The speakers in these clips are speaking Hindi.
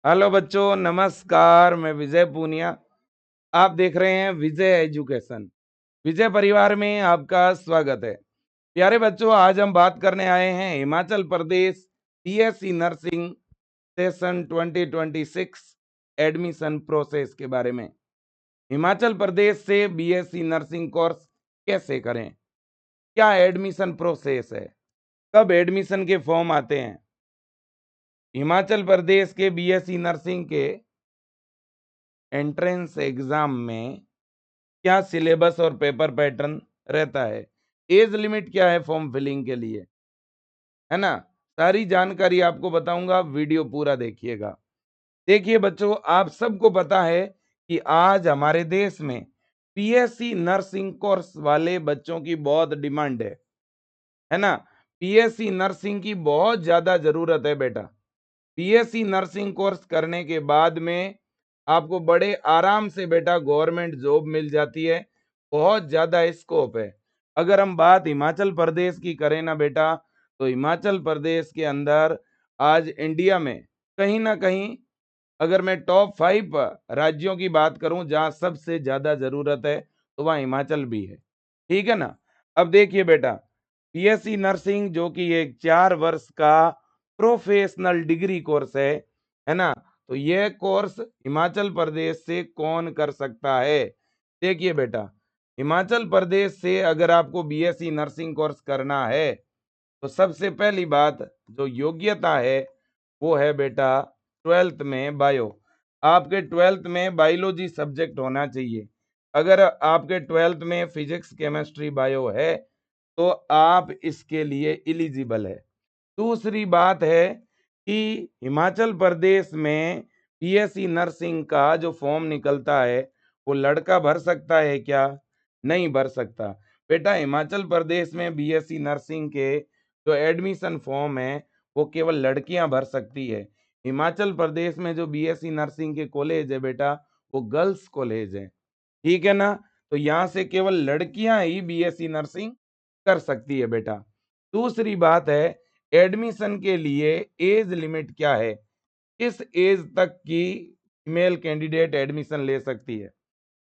हेलो बच्चों, नमस्कार। मैं विजय पूनिया। आप देख रहे हैं विजय एजुकेशन। विजय परिवार में आपका स्वागत है। प्यारे बच्चों, आज हम बात करने आए हैं Himachal Pradesh BSc nursing session 2026 admission process के बारे में। हिमाचल प्रदेश से बीएससी नर्सिंग कोर्स कैसे करें, क्या एडमिशन प्रोसेस है, कब एडमिशन के फॉर्म आते हैं, हिमाचल प्रदेश के बीएससी नर्सिंग के एंट्रेंस एग्जाम में क्या सिलेबस और पेपर पैटर्न रहता है, एज लिमिट क्या है फॉर्म फिलिंग के लिए, है ना। सारी जानकारी आपको बताऊंगा, वीडियो पूरा देखिएगा। देखिए बच्चों, आप सबको पता है कि आज हमारे देश में पीएससी नर्सिंग कोर्स वाले बच्चों की बहुत डिमांड है ना। पीएससी नर्सिंग की बहुत ज्यादा जरूरत है बेटा। पीएससी नर्सिंग कोर्स करने के बाद में आपको बड़े आराम से बेटा गवर्नमेंट जॉब मिल जाती है। बहुत ज्यादा स्कोप है। अगर हम बात हिमाचल प्रदेश की करें ना बेटा, तो हिमाचल प्रदेश के अंदर आज इंडिया में कहीं ना कहीं, अगर मैं टॉप 5 राज्यों की बात करूं जहां सबसे ज्यादा जरूरत है, तो वहां हिमाचल भी है। ठीक है ना। अब देखिए बेटा, पीएससी नर्सिंग जो कि एक 4 वर्ष का प्रोफेशनल डिग्री कोर्स है ना। तो यह कोर्स हिमाचल प्रदेश से कौन कर सकता है। देखिए बेटा, हिमाचल प्रदेश से अगर आपको बीएससी नर्सिंग कोर्स करना है, तो सबसे पहली बात जो योग्यता है वो है बेटा 12th में बायो। आपके 12th में बायोलॉजी सब्जेक्ट होना चाहिए। अगर आपके 12th में फिजिक्स केमिस्ट्री बायो है तो आप इसके लिए एलिजिबल है। दूसरी बात है कि हिमाचल प्रदेश में बीएससी नर्सिंग का जो फॉर्म निकलता है वो लड़का भर सकता है क्या? नहीं भर सकता। बेटा, हिमाचल प्रदेश में बीएससी नर्सिंग के जो एडमिशन फॉर्म है वो केवल लड़कियां भर सकती है। हिमाचल प्रदेश में जो बीएससी नर्सिंग के कॉलेज है बेटा, वो गर्ल्स कॉलेज है। ठीक है ना। तो यहाँ से केवल लड़कियां ही बीएससी नर्सिंग कर सकती है बेटा। दूसरी बात है, एडमिशन के लिए एज लिमिट क्या है, किस एज तक की फीमेल कैंडिडेट एडमिशन ले सकती है।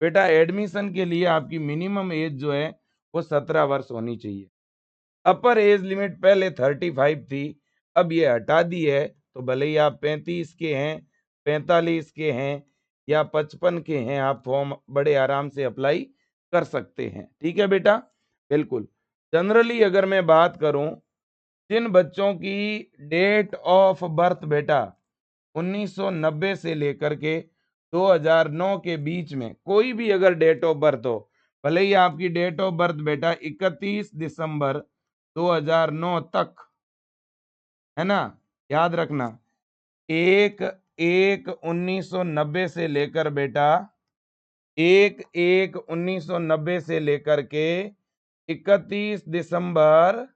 बेटा, एडमिशन के लिए आपकी मिनिमम एज जो है वो 17 वर्ष होनी चाहिए। अपर एज लिमिट पहले 35 थी, अब ये हटा दी है। तो भले ही आप 35 के हैं, 45 के हैं या 55 के हैं, आप फॉर्म बड़े आराम से अप्लाई कर सकते हैं। ठीक है बेटा, बिल्कुल। जनरली अगर मैं बात करूं, जिन बच्चों की डेट ऑफ बर्थ बेटा 1990 से लेकर के 2009 के बीच में कोई भी अगर डेट ऑफ बर्थ हो, भले ही आपकी डेट ऑफ बर्थ बेटा 31 दिसंबर 2009 तक, है ना, याद रखना। एक एक 1990 से लेकर बेटा 1990 से लेकर के 31 दिसंबर,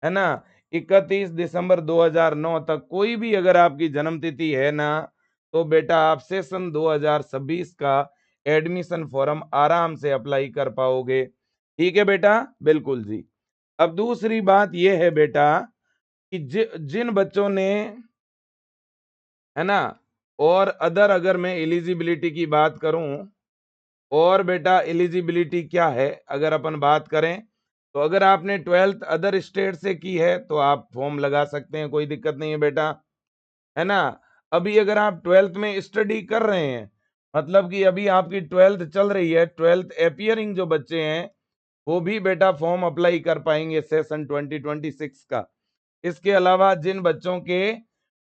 है ना, 31 दिसंबर 2009 तक कोई भी अगर आपकी जन्म तिथि है ना, तो बेटा आप सेशन 2026 का एडमिशन फॉर्म आराम से अप्लाई कर पाओगे। ठीक है बेटा, बिल्कुल जी। अब दूसरी बात यह है बेटा कि जिन बच्चों ने, है ना, और अदर अगर मैं एलिजिबिलिटी की बात करूं, और बेटा एलिजिबिलिटी क्या है अगर अपन बात करें, तो अगर आपने 12th अदर स्टेट से की है तो आप फॉर्म लगा सकते हैं, कोई दिक्कत नहीं है बेटा, है ना। अभी अगर आप 12th में स्टडी कर रहे हैं, मतलब कि अभी आपकी 12th चल रही है, 12th अपियरिंग जो बच्चे हैं वो भी बेटा फॉर्म अप्लाई कर पाएंगे सेशन 2026 का। इसके अलावा जिन बच्चों के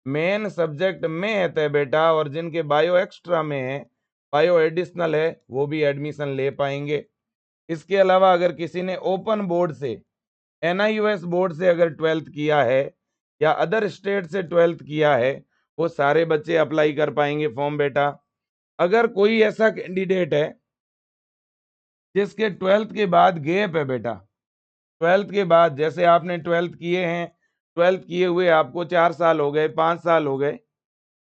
मेन सब्जेक्ट में है बेटा और जिनके बायो एक्स्ट्रा में है, बायो एडिशनल है, वो भी एडमिशन ले पाएंगे। इसके अलावा अगर किसी ने ओपन बोर्ड से, एनआईयूएस बोर्ड से अगर 12th किया है या अदर स्टेट से 12th किया है, वो सारे बच्चे अप्लाई कर पाएंगे फॉर्म बेटा। अगर कोई ऐसा कैंडिडेट है जिसके 12th के बाद गैप है बेटा, 12th के बाद जैसे आपने 12th किए हैं, 12th किए हुए आपको 4 साल हो गए, 5 साल हो गए,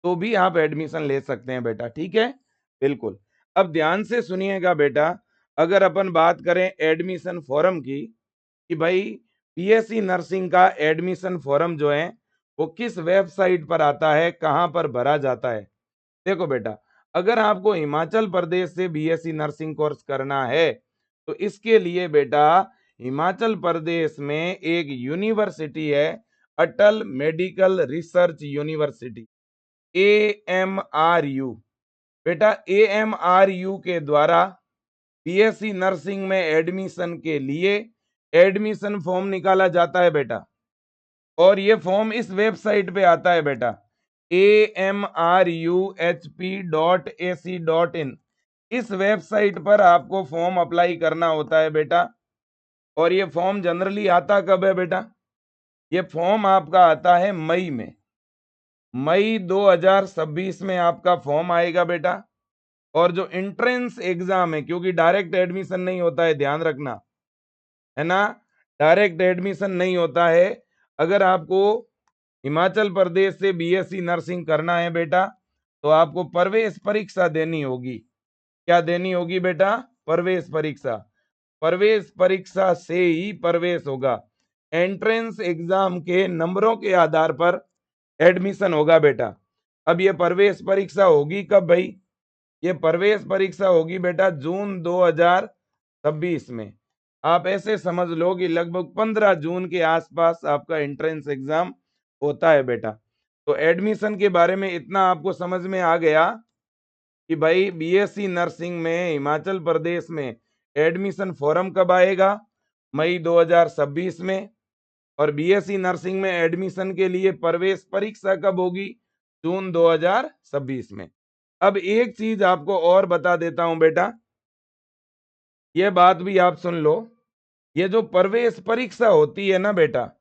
तो भी आप एडमिशन ले सकते हैं बेटा। ठीक है, बिल्कुल। अब ध्यान से सुनिएगा बेटा, अगर अपन बात करें एडमिशन फॉर्म की, कि भाई पीएससी नर्सिंग का एडमिशन फॉर्म जो है वो किस वेबसाइट पर आता है, कहां पर भरा जाता है, देखो बेटा, अगर आपको हिमाचल प्रदेश से बीएससी नर्सिंग कोर्स करना है तो इसके लिए बेटा हिमाचल प्रदेश में एक यूनिवर्सिटी है, अटल मेडिकल रिसर्च यूनिवर्सिटी, AMRU। बेटा AMRU के द्वारा बीएससी नर्सिंग में एडमिशन के लिए एडमिशन फॉर्म निकाला जाता है बेटा, और ये फॉर्म इस वेबसाइट पे आता है बेटा, amruhp.ac.in। इस वेबसाइट पर आपको फॉर्म अप्लाई करना होता है बेटा। और ये फॉर्म जनरली आता कब है बेटा? ये फॉर्म आपका आता है मई में, मई 2026 में आपका फॉर्म आएगा बेटा। और जो एंट्रेंस एग्जाम है, क्योंकि डायरेक्ट एडमिशन नहीं होता है, ध्यान रखना, है ना, डायरेक्ट एडमिशन नहीं होता है। अगर आपको हिमाचल प्रदेश से बीएससी नर्सिंग करना है बेटा तो आपको प्रवेश परीक्षा देनी होगी। क्या देनी होगी बेटा? प्रवेश परीक्षा। प्रवेश परीक्षा से ही प्रवेश होगा। एंट्रेंस एग्जाम के नंबरों के आधार पर एडमिशन होगा बेटा। अब ये प्रवेश परीक्षा होगी कब भाई? ये प्रवेश परीक्षा होगी बेटा जून 2026 में। आप ऐसे समझ लो कि लगभग 15 जून के आसपास आपका एंट्रेंस एग्जाम होता है बेटा। तो एडमिशन के बारे में इतना आपको समझ में आ गया कि भाई बीएससी नर्सिंग में हिमाचल प्रदेश में एडमिशन फॉर्म कब आएगा? मई 2026 में। और बीएससी नर्सिंग में एडमिशन के लिए प्रवेश परीक्षा कब होगी? जून 2026 में। अब एक चीज आपको और बता देता हूं बेटा, ये बात भी आप सुन लो। ये जो प्रवेश परीक्षा होती है ना बेटा,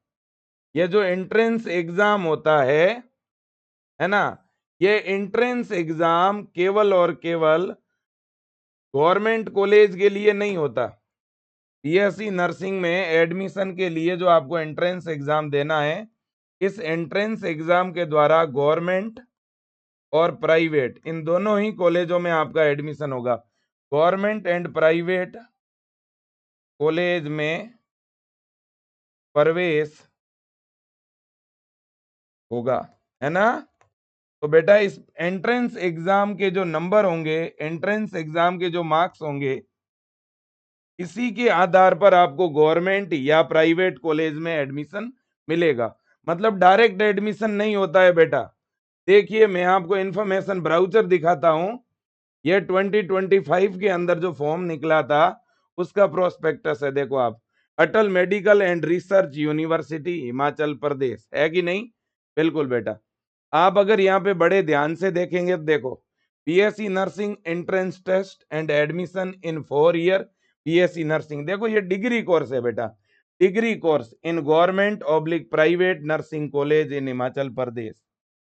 ये जो एंट्रेंस एग्जाम होता है ना, ये एंट्रेंस एग्जाम केवल और केवल गवर्नमेंट कॉलेज के लिए नहीं होता। बीएससी नर्सिंग में एडमिशन के लिए जो आपको एंट्रेंस एग्जाम देना है, इस एंट्रेंस एग्जाम के द्वारा गवर्नमेंट और प्राइवेट इन दोनों ही कॉलेजों में आपका एडमिशन होगा। गवर्नमेंट एंड प्राइवेट कॉलेज में प्रवेश होगा, है ना। तो बेटा इस एंट्रेंस एग्जाम के जो नंबर होंगे, एंट्रेंस एग्जाम के जो मार्क्स होंगे, इसी के आधार पर आपको गवर्नमेंट या प्राइवेट कॉलेज में एडमिशन मिलेगा। मतलब डायरेक्ट एडमिशन नहीं होता है बेटा। देखिए मैं आपको इंफॉर्मेशन ब्राउचर दिखाता हूं। ये 2025 के अंदर जो फॉर्म निकला था उसका प्रोस्पेक्टस है, देखो आप, Atal medical and research university Himachal Pradesh, है कि नहीं? बिल्कुल बेटा। आप अगर यहाँ पे बड़े ध्यान से देखेंगे तो देखो, BSc nursing entrance test and admission in 4 year BSc nursing, देखो ये डिग्री कोर्स है बेटा, degree course in government oblique private nursing college in Himachal Pradesh.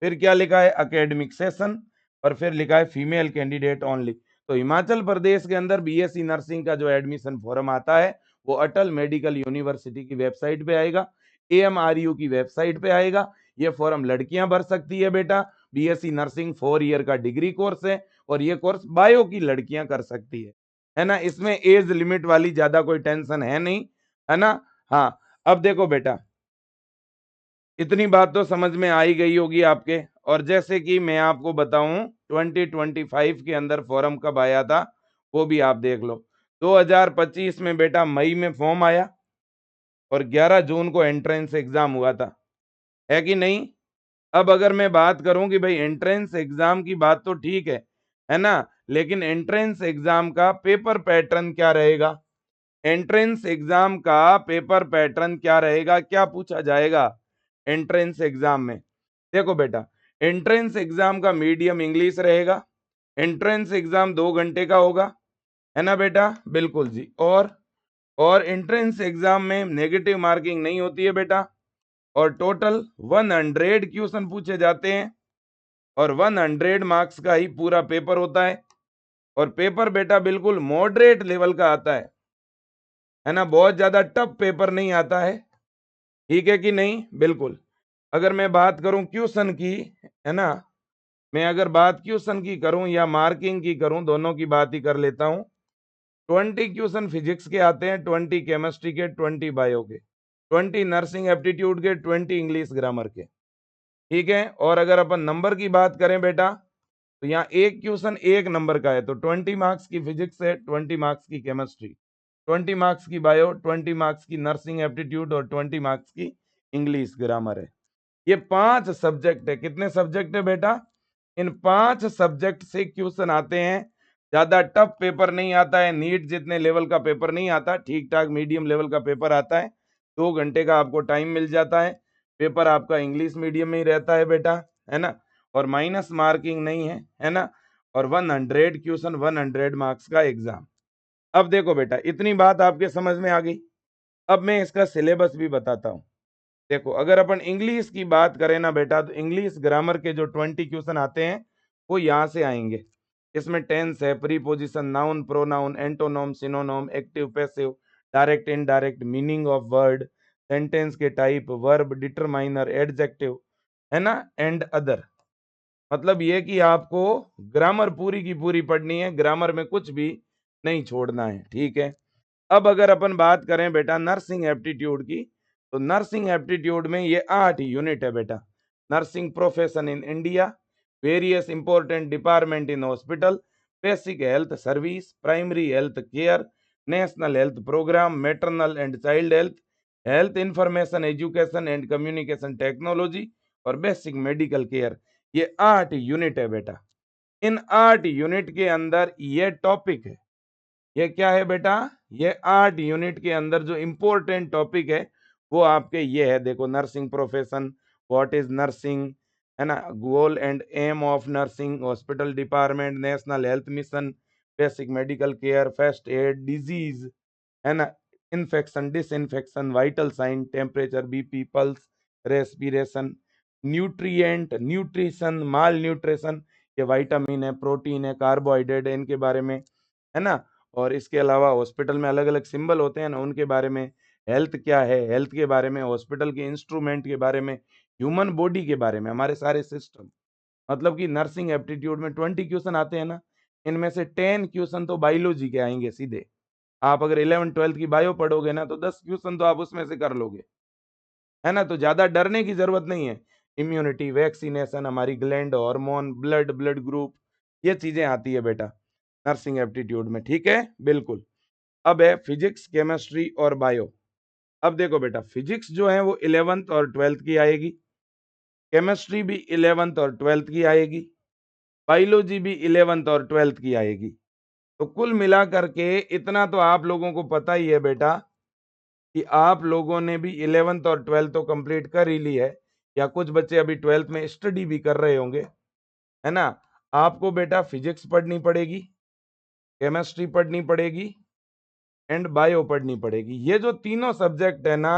फिर क्या लिखा है? एकेडमिक सेशन, और फिर लिखा है फीमेल कैंडिडेट ओनली। तो हिमाचल प्रदेश के अंदर बीएससी नर्सिंग का जो एडमिशन फॉर्म आता है वो अटल मेडिकल यूनिवर्सिटी की वेबसाइट पे आएगा, AMRU की वेबसाइट पे आएगा। ये फॉर्म लड़कियां भर सकती है बेटा। बीएससी नर्सिंग 4 ईयर का डिग्री कोर्स है और ये कोर्स बायो की लड़कियां कर सकती है ना। इसमें एज लिमिट वाली ज्यादा कोई टेंशन है नहीं, है ना। हाँ, अब देखो बेटा, इतनी बात तो समझ में आ ही गई होगी आपके। और जैसे कि मैं आपको बताऊं 2025 के अंदर फॉर्म कब आया था वो भी आप देख लो। 2025 में बेटा मई में फॉर्म आया और 11 जून को एंट्रेंस एग्जाम हुआ था, है कि नहीं? अब अगर मैं बात करूं कि भाई एंट्रेंस एग्जाम की बात तो ठीक है ना, लेकिन एंट्रेंस एग्जाम का पेपर पैटर्न क्या रहेगा? एंट्रेंस एग्जाम का पेपर पैटर्न क्या रहेगा? क्या पूछा जाएगा एंट्रेंस एग्जाम में? देखो बेटा, एंट्रेंस एग्जाम का मीडियम इंग्लिश रहेगा। एंट्रेंस एग्जाम 2 घंटे का होगा, है ना बेटा? बिल्कुल जी। और एंट्रेंस एग्जाम में नेगेटिव मार्किंग नहीं होती है बेटा। और टोटल 100 क्वेश्चन पूछे जाते हैं और 100 मार्क्स का ही पूरा पेपर होता है। और पेपर बेटा बिल्कुल मॉडरेट लेवल का आता है ना, बहुत ज्यादा टफ पेपर नहीं आता है, ठीक है कि नहीं? बिल्कुल। अगर मैं बात करूं क्वेश्चन की, है ना, मैं अगर बात क्वेश्चन की करूं या मार्किंग की करूं, दोनों की बात ही कर लेता हूं। 20 क्वेश्चन फिजिक्स के आते हैं, 20 केमिस्ट्री के, 20 बायो के, 20 नर्सिंग एप्टीट्यूड के, 20 इंग्लिश ग्रामर के, ठीक है। और अगर अपन नंबर की बात करें बेटा तो यहाँ एक क्वेश्चन 1 नंबर का है, तो 20 मार्क्स की फिजिक्स है, 20 मार्क्स की केमिस्ट्री, 20 मार्क्स की बायो, 20 मार्क्स की नर्सिंग एप्टीट्यूड और 20 मार्क्स की इंग्लिश ग्रामर है। ये 5 सब्जेक्ट है। कितने सब्जेक्ट है बेटा? इन 5 सब्जेक्ट से क्वेश्चन आते हैं। ज्यादा टफ पेपर नहीं आता है, नीट जितने लेवल का पेपर नहीं आता, ठीक ठाक मीडियम लेवल का पेपर आता है। 2 घंटे का आपको टाइम मिल जाता है। पेपर आपका इंग्लिश मीडियम में ही रहता है बेटा, है ना, और माइनस मार्किंग नहीं है ना, और 100 क्वेश्चन 100 मार्क्स का एग्जाम। अब देखो बेटा, इतनी बात आपके समझ में आ गई। अब मैं इसका सिलेबस भी बताता हूँ। देखो, अगर अपन इंग्लिश की बात करें ना बेटा, तो इंग्लिश ग्रामर के जो 20 क्वेश्चन आते हैं वो यहाँ से आएंगे। इसमें टेंस है, preposition, noun, pronoun, antonym, synonym, active, passive, direct, indirect, meaning of word, sentence के टाइप, वर्ब, डिटरमाइनर, एडजेक्टिव, है ना, एंड अदर। मतलब ये कि आपको ग्रामर पूरी की पूरी पढ़नी है, ग्रामर में कुछ भी नहीं छोड़ना है, ठीक है। अब अगर अपन बात करें बेटा नर्सिंग एप्टीट्यूड की, तो नर्सिंग एप्टीट्यूड में ये 8 यूनिट है बेटा। Nursing profession in India, various important department in hospital, basic health service, primary health care, national health program, maternal and child health, health information education and communication technology और बेसिक मेडिकल केयर। ये 8 यूनिट है बेटा। इन 8 यूनिट के अंदर ये टॉपिक है। ये क्या है बेटा? ये 8 यूनिट के अंदर जो इंपॉर्टेंट टॉपिक है वो आपके ये है। देखो, nursing profession, what is nursing, है ना, goal and aim of nursing, hospital department, national health mission, basic medical care, first aid, disease, है ना, infection, disinfection, vital sign, temperature, BP, pulse, respiration, nutrient, nutrition, malnutrition, ये विटामिन है, प्रोटीन है, कार्बोहाइड्रेट है, इनके बारे में, है ना। और इसके अलावा हॉस्पिटल में अलग अलग सिंबल होते हैं ना, उनके बारे में, हेल्थ क्या है, हेल्थ के बारे में, हॉस्पिटल के इंस्ट्रूमेंट के बारे में, ह्यूमन बॉडी के बारे में, हमारे सारे सिस्टम। मतलब कि नर्सिंग एप्टीट्यूड में 20 क्वेश्चन आते हैं ना, इनमें से 10 क्वेश्चन तो बायोलॉजी के आएंगे सीधे। आप अगर 11 12 की बायो पढ़ोगे ना, तो 10 क्वेश्चन तो आप उसमें से कर लोगे, है ना। तो ज्यादा डरने की जरूरत नहीं है। इम्यूनिटी, वैक्सीनेशन, हमारी ग्लैंड, हार्मोन, ब्लड ग्रुप, ये चीजें आती है बेटा नर्सिंग एप्टीट्यूड में, ठीक है, बिल्कुल। अब है फिजिक्स, केमिस्ट्री और बायो। अब देखो बेटा, फिजिक्स जो है वो 11th और 12th की आएगी, केमिस्ट्री भी 11th और 12th की आएगी, बायोलॉजी भी 11th और 12th की आएगी। तो कुल मिला करके इतना तो आप लोगों को पता ही है बेटा कि आप लोगों ने भी 11th और 12th तो कंप्लीट कर ही ली है, या कुछ बच्चे अभी 12th में स्टडी भी कर रहे होंगे, है ना। आपको बेटा फिजिक्स पढ़नी पड़ेगी, केमिस्ट्री पढ़नी पड़ेगी एंड बायो पढ़नी पड़ेगी। ये जो तीनों सब्जेक्ट है ना,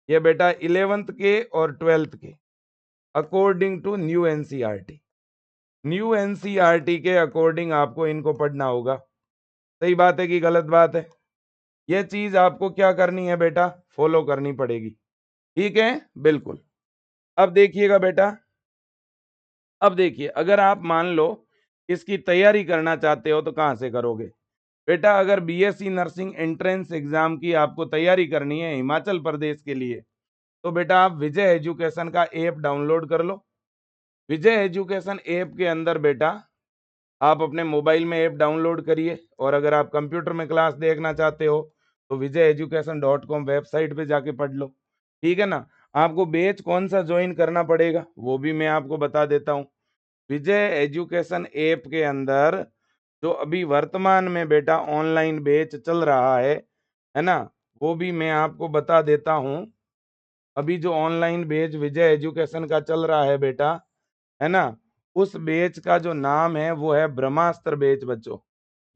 ये बेटा 11th के और 12th के according to new NCERT, new NCERT के अकॉर्डिंग आपको इनको पढ़ना होगा। सही बात है कि गलत बात है? ये चीज आपको क्या करनी है बेटा? फॉलो करनी पड़ेगी, ठीक है, बिल्कुल। अब देखिएगा बेटा, अब देखिए, अगर आप मान लो इसकी तैयारी करना चाहते हो तो कहाँ से करोगे बेटा? अगर बीएससी नर्सिंग एंट्रेंस एग्जाम की आपको तैयारी करनी है हिमाचल प्रदेश के लिए, तो बेटा आप विजय एजुकेशन का ऐप डाउनलोड कर लो। विजय एजुकेशन ऐप के अंदर बेटा आप अपने मोबाइल में ऐप डाउनलोड करिए, और अगर आप कंप्यूटर में क्लास देखना चाहते हो तो vijayeducation.com वेबसाइट पे जाके पढ़ लो, ठीक है ना। आपको बैच कौन सा ज्वाइन करना पड़ेगा वो भी मैं आपको बता देता हूँ। विजय एजुकेशन ऐप के अंदर जो अभी वर्तमान में बेटा ऑनलाइन बैच चल रहा है ना, वो भी मैं आपको बता देता हूँ। अभी जो ऑनलाइन बैच विजय एजुकेशन का चल रहा है बेटा, है ना, उस बैच का जो नाम है वो है ब्रह्मास्त्र बैच बच्चों।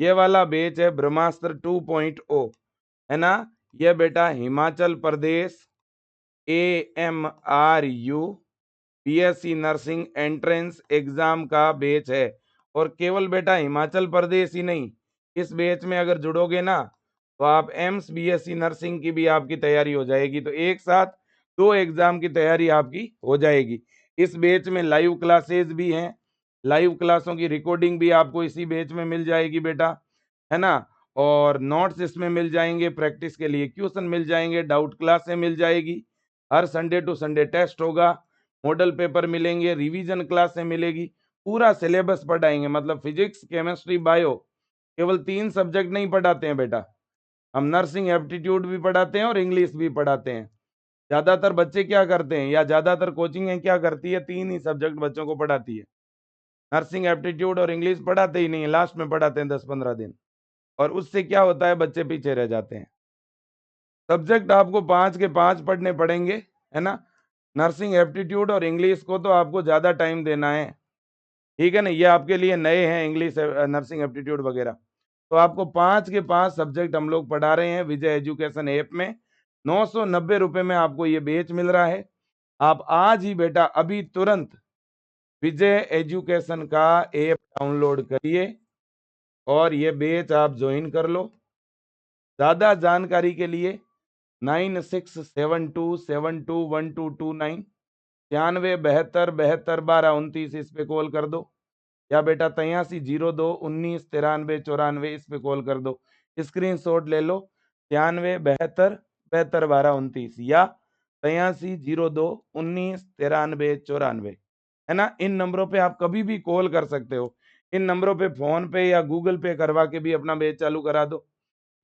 ये वाला बैच है ब्रह्मास्त्र 2.0, है ना। ये बेटा Himachal Pradesh AMRU BSc nursing entrance exam का बैच है। और केवल बेटा हिमाचल प्रदेश ही नहीं, इस बैच में अगर जुड़ोगे ना तो आप एम्स बीएससी नर्सिंग की भी आपकी तैयारी हो जाएगी। तो एक साथ 2 एग्जाम की तैयारी आपकी हो जाएगी। इस बैच में लाइव क्लासेस भी हैं, लाइव क्लासों की रिकॉर्डिंग भी आपको इसी बैच में मिल जाएगी बेटा, है ना। और नोट्स इसमें मिल जाएंगे, प्रैक्टिस के लिए क्वेश्चन मिल जाएंगे, डाउट क्लासें मिल जाएगी, हर संडे टू संडे टेस्ट होगा, मॉडल पेपर मिलेंगे, रिवीजन क्लासें मिलेगी, पूरा सिलेबस पढ़ाएंगे, मतलब फिजिक्स, केमिस्ट्री, बायो, केवल 3 सब्जेक्ट नहीं पढ़ाते हैं बेटा। हम नर्सिंग एप्टीट्यूड भी पढ़ाते हैं और इंग्लिश भी पढ़ाते हैं। ज़्यादातर बच्चे क्या करते हैं, या ज़्यादातर कोचिंगें क्या करती है, 3 ही सब्जेक्ट बच्चों को पढ़ाती है। नर्सिंग एप्टीट्यूड और इंग्लिश पढ़ाते ही नहीं है, लास्ट में पढ़ाते हैं 10-15 दिन, और उससे क्या होता है, बच्चे पीछे रह जाते हैं। सब्जेक्ट आपको 5 के 5 पढ़ने पड़ेंगे, है ना। नर्सिंग एप्टीट्यूड और इंग्लिश को तो आपको ज़्यादा टाइम देना है, ठीक है ना। ये आपके लिए नए हैं, इंग्लिश नर्सिंग एप्टीट्यूड वगैरह। तो आपको 5 के 5 सब्जेक्ट हम लोग पढ़ा रहे हैं विजय एजुकेशन ऐप में। 990 रुपये में आपको ये बैच मिल रहा है। आप आज ही बेटा अभी तुरंत विजय एजुकेशन का ऐप डाउनलोड करिए और ये बैच आप ज्वाइन कर लो। ज़्यादा जानकारी के लिए 9672721229 9272721229 इस पे कॉल कर दो, या बेटा 8302199394 इस पे कॉल कर दो। स्क्रीनशॉट ले लो, 9372721229 या 8302199394, है ना। इन नंबरों पे आप कभी भी कॉल कर सकते हो। इन नंबरों पे फोन पे या गूगल पे करवा के भी अपना बैच चालू करा दो।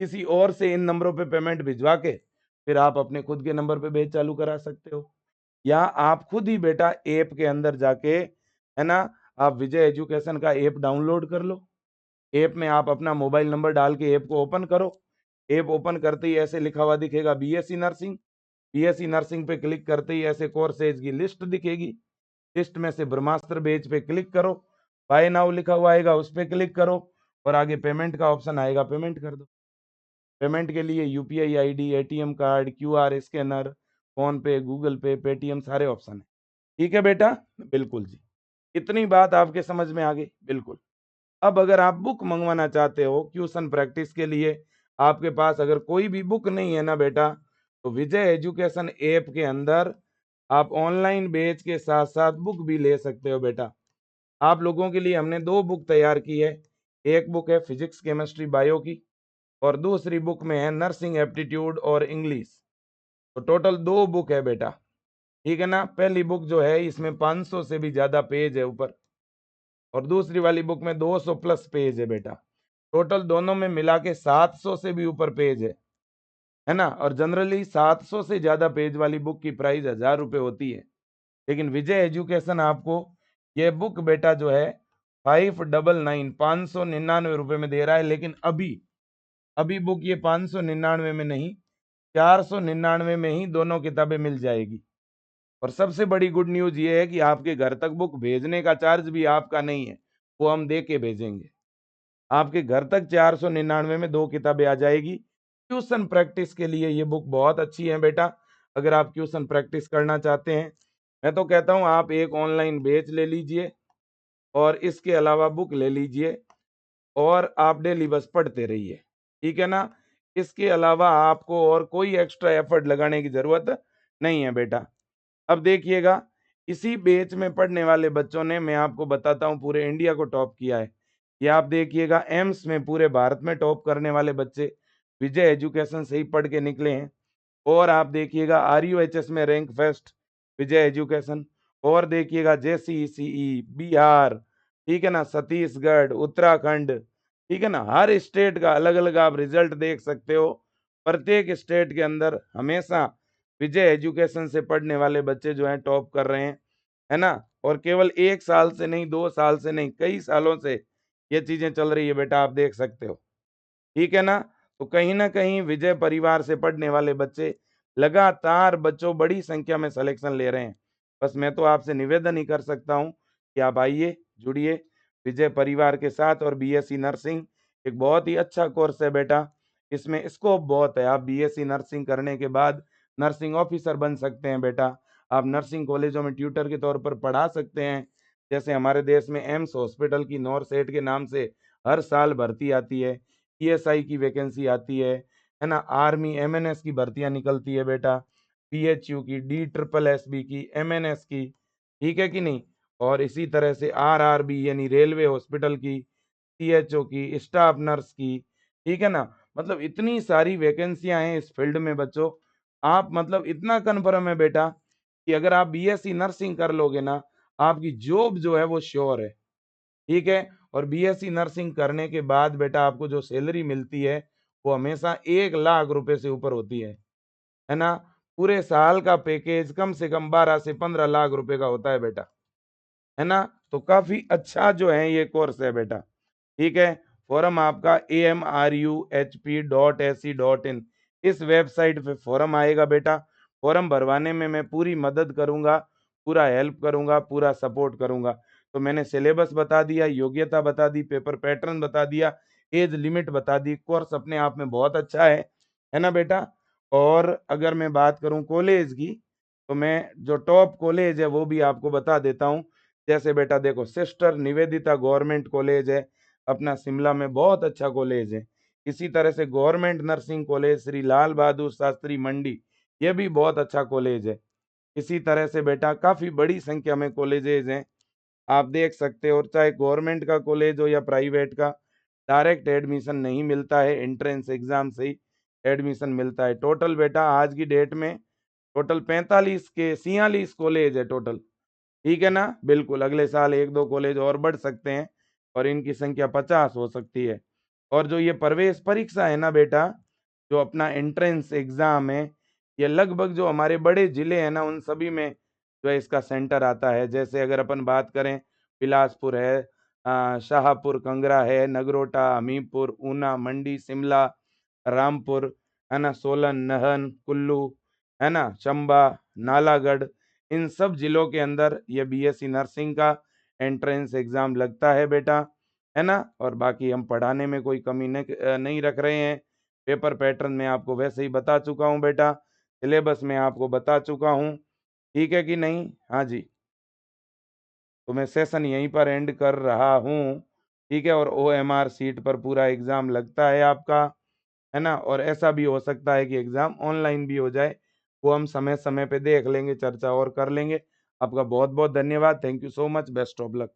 किसी और से इन नंबरों पे पेमेंट भिजवा के फिर आप अपने खुद के नंबर पे बैच चालू करा सकते हो, या आप खुद ही बेटा ऐप के अंदर जाके, है ना, आप विजय एजुकेशन का ऐप डाउनलोड कर लो। ऐप में आप अपना मोबाइल नंबर डाल के ऐप को ओपन करो। ऐप ओपन करते ही ऐसे लिखा हुआ दिखेगा बीएससी नर्सिंग। बीएससी नर्सिंग पे क्लिक करते ही ऐसे कोर्सेज की लिस्ट दिखेगी। लिस्ट में से ब्रह्मास्त्र बैच पे क्लिक करो, बाय नाउ लिखा हुआ आएगा उस पे क्लिक करो, और आगे पेमेंट का ऑप्शन आएगा, पेमेंट कर दो। पेमेंट के लिए UPI ID, ATM card, QR scanner, phone पे, गूगल पे, पेटीएम, सारे ऑप्शन है। ठीक है बेटा, बिल्कुल जी। इतनी बात आपके समझ में आ गई, बिल्कुल। अब अगर आप बुक मंगवाना चाहते हो ट्यूशन प्रैक्टिस के लिए, आपके पास अगर कोई भी बुक नहीं है ना बेटा, तो विजय एजुकेशन ऐप के अंदर आप ऑनलाइन बैच के साथ साथ बुक भी ले सकते हो बेटा। आप लोगों के लिए हमने 2 बुक तैयार की है। एक बुक है फिजिक्स, केमिस्ट्री, बायो की, और दूसरी बुक में है नर्सिंग एप्टीट्यूड और इंग्लिश। तो टोटल 2 बुक है बेटा, ठीक है ना। पहली बुक जो है इसमें 500 से भी ज्यादा पेज है ऊपर, और दूसरी वाली बुक में 200 प्लस पेज है बेटा। टोटल दोनों में मिला के 700 से भी ऊपर पेज है ना। और जनरली 700 से ज्यादा पेज वाली बुक की प्राइस 1000 रुपये होती है, लेकिन विजय एजुकेशन आपको ये बुक बेटा जो है 599 में दे रहा है। लेकिन अभी अभी बुक ये 599 में नहीं, 499 में ही दोनों किताबें मिल जाएगी। और सबसे बड़ी गुड न्यूज ये है कि आपके घर तक बुक भेजने का चार्ज भी आपका नहीं है, वो हम दे के भेजेंगे। आपके घर तक 499 में 2 किताबें आ जाएगी। ट्यूशन प्रैक्टिस के लिए ये बुक बहुत अच्छी है बेटा। अगर आप ट्यूशन प्रैक्टिस करना चाहते हैं, मैं तो कहता हूँ आप एक ऑनलाइन बैच ले लीजिए और इसके अलावा बुक ले लीजिए, और आप डेली बस पढ़ते रहिए, ठीक है ना। इसके अलावा आपको और कोई एक्स्ट्रा एफर्ट लगाने की जरूरत नहीं है बेटा। अब देखिएगा, इसी बैच में पढ़ने वाले बच्चों ने, मैं आपको बताता हूँ, पूरे इंडिया को टॉप किया है। ये आप देखिएगा, एम्स में पूरे भारत में टॉप करने वाले बच्चे विजय एजुकेशन से ही पढ़ के निकले हैं। और आप देखिएगा आरयूएचएस में रैंक फर्स्ट विजय एजुकेशन। और देखिएगा जेसीसीई, बिहार, ठीक है ना, छत्तीसगढ़, उत्तराखंड, ठीक है ना, हर स्टेट का अलग अलग आप रिजल्ट देख सकते हो। प्रत्येक स्टेट के अंदर हमेशा विजय एजुकेशन से पढ़ने वाले बच्चे जो हैं टॉप कर रहे हैं, है ना। और केवल 1 साल से नहीं, 2 साल से नहीं, कई सालों से ये चीजें चल रही है बेटा, आप देख सकते हो, ठीक है ना। तो कहीं ना कहीं विजय परिवार से पढ़ने वाले बच्चे लगातार, बच्चों बड़ी संख्या में सिलेक्शन ले रहे हैं। बस मैं तो आपसे निवेदन ही कर सकता हूं कि आप आइए, जुड़िए विजय परिवार के साथ। और बीएससी नर्सिंग एक बहुत ही अच्छा कोर्स है बेटा, इसमें स्कोप बहुत है। आप बीएससी नर्सिंग करने के बाद नर्सिंग ऑफिसर बन सकते हैं बेटा। आप नर्सिंग कॉलेजों में ट्यूटर के तौर पर पढ़ा सकते हैं। जैसे हमारे देश में एम्स हॉस्पिटल की नॉरसेट के नाम से हर साल भर्ती आती है, ईएसआई की वैकेंसी आती है ना, आर्मी एमएनएस की भर्तियां निकलती है बेटा, पीएचयू की, डी ट्रिपल एसबी की, एमएनएस की, ठीक है कि नहीं। और इसी तरह से आरआरबी यानी रेलवे हॉस्पिटल की, सीएचओ की, स्टाफ नर्स की, ठीक है ना। मतलब इतनी सारी वैकेंसियां हैं इस फील्ड में बच्चों। आप मतलब इतना कन्फर्म है बेटा कि अगर आप बीएससी नर्सिंग कर लोगे ना, आपकी जॉब जो है वो श्योर है। ठीक है। और बीएससी नर्सिंग करने के बाद बेटा आपको जो सैलरी मिलती है वो हमेशा 1 लाख रुपए से ऊपर होती है ना। पूरे साल का पैकेज कम से कम 12 से 15 लाख रुपए का होता है बेटा, है ना। तो काफी अच्छा जो है ये कोर्स है बेटा, ठीक है। फोरम आपका amruhp.ac.in इस वेबसाइट पे फोरम आएगा बेटा। फोरम भरवाने में मैं पूरी मदद करूंगा, पूरा हेल्प करूंगा, पूरा सपोर्ट करूंगा। तो मैंने सिलेबस बता दिया, योग्यता बता दी, पेपर पैटर्न बता दिया, एज लिमिट बता दी। कोर्स अपने आप में बहुत अच्छा है ना बेटा। और अगर मैं बात करूं कॉलेज की, तो मैं जो टॉप कॉलेज है वो भी आपको बता देता हूं। जैसे बेटा देखो, सिस्टर निवेदिता गवर्नमेंट कॉलेज है अपना शिमला में, बहुत अच्छा कॉलेज है। इसी तरह से government nursing college Shri Lal Bahadur Shastri मंडी, ये भी बहुत अच्छा कॉलेज है। इसी तरह से बेटा काफी बड़ी संख्या में कॉलेजेज हैं, आप देख सकते हो। और चाहे गवर्नमेंट का कॉलेज हो या प्राइवेट का, डायरेक्ट एडमिशन नहीं मिलता है, एंट्रेंस एग्जाम से ही एडमिशन मिलता है। टोटल बेटा आज की डेट में टोटल 45 के 46 कॉलेज है टोटल, ठीक है ना। बिल्कुल अगले साल 1-2 कॉलेज और बढ़ सकते हैं और इनकी संख्या 50 हो सकती है। और जो ये प्रवेश परीक्षा है ना बेटा, जो अपना एंट्रेंस एग्जाम है, ये लगभग जो हमारे बड़े जिले हैं ना उन सभी में जो है इसका सेंटर आता है। जैसे अगर अपन बात करें, बिलासपुर है, शाहपुर कंगरा है, नगरोटा, हमीरपुर, ऊना, मंडी, शिमला, रामपुर, है ना, सोलन, नहन, कुल्लू, है ना, चंबा, नालागढ़, इन सब जिलों के अंदर ये बीएससी नर्सिंग का एंट्रेंस एग्जाम लगता है बेटा, है ना। और बाकी हम पढ़ाने में कोई कमी नहीं रख रहे हैं। पेपर पैटर्न में आपको वैसे ही बता चुका हूँ बेटा, सिलेबस में आपको बता चुका हूँ, ठीक है कि नहीं। हाँ जी। तो मैं सेशन यहीं पर एंड कर रहा हूँ, ठीक है। और ओएमआर सीट पर पूरा एग्जाम लगता है आपका, है ना। और ऐसा भी हो सकता है कि एग्जाम ऑनलाइन भी हो जाए, वो हम समय समय पे देख लेंगे, चर्चा और कर लेंगे। आपका बहुत बहुत धन्यवाद, thank you so much, best of luck.